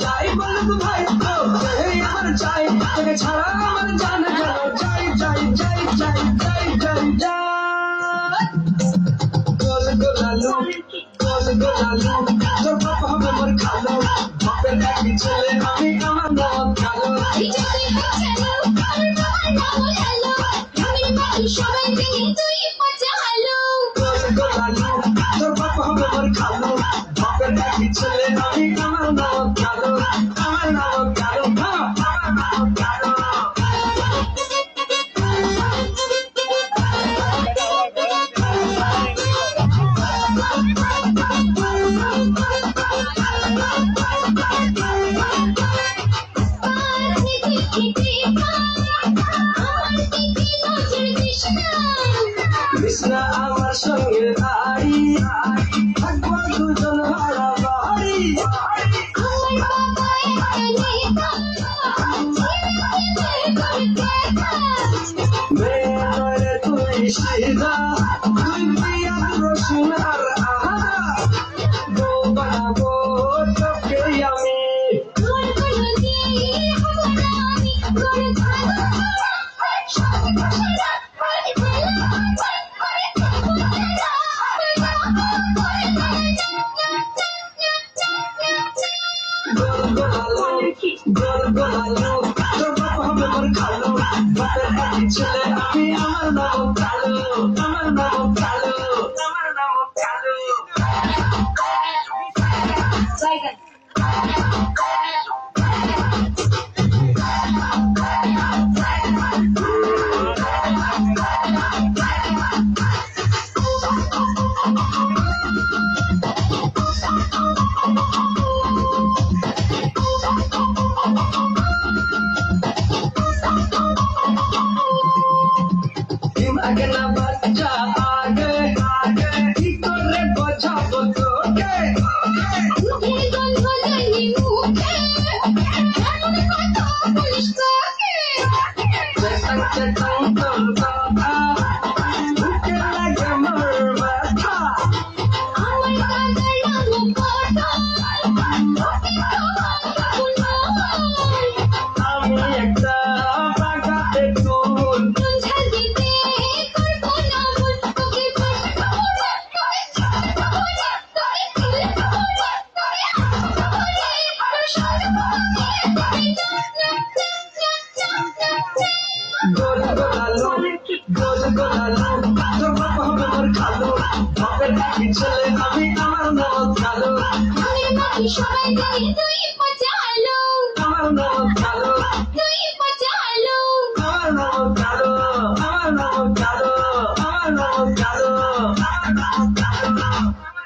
যাই বলুক ভাই আমার চাই তোকে ছাড়া আমার জানা গেল যাই যাই যাই যাই যাই যাই যাই গোল গোলালু গোল গোলালু তোর বাপ হবে মোর খালো বাপের একই ছেলে আমি আমার নাম কালো গোল গোলালু তোর বাপ হবে মোর খালো বাপের একই ছেলে আমি আমার নাম কালো আমার নাম কালো আমার নাম কালো কৃষ্ণা আমার সঙ্গে আড়ি থাকবো দুজন হারা বাড়ি মেয়ে তুই সিধা তুই পিয়াজ রসুন আর আদা গো বানাবো তোকে আমি গোল গোলালু তোর বাপ হবে মোর খালো বাপের একই ছেলে আমি আমার নাম কালো আমার নাম কালো আমার নাম কালো আগে না বাচ্চা আগে আগে কি করে বোঝাবো তোকে চেতাং চেতাং তোর কথা বুকে লাগে মোর ব্যথা আমি একটা বাগাতে ফুল গোল গোলালু গোল গোলালু তোর বাপ হবে মোর খালো বাপের একই ছেলে আমি আমার নাম কালো আমার নাম কালো আমার নাম কালো আমার নাম কালো আমার নাম কালো আমার নাম কালো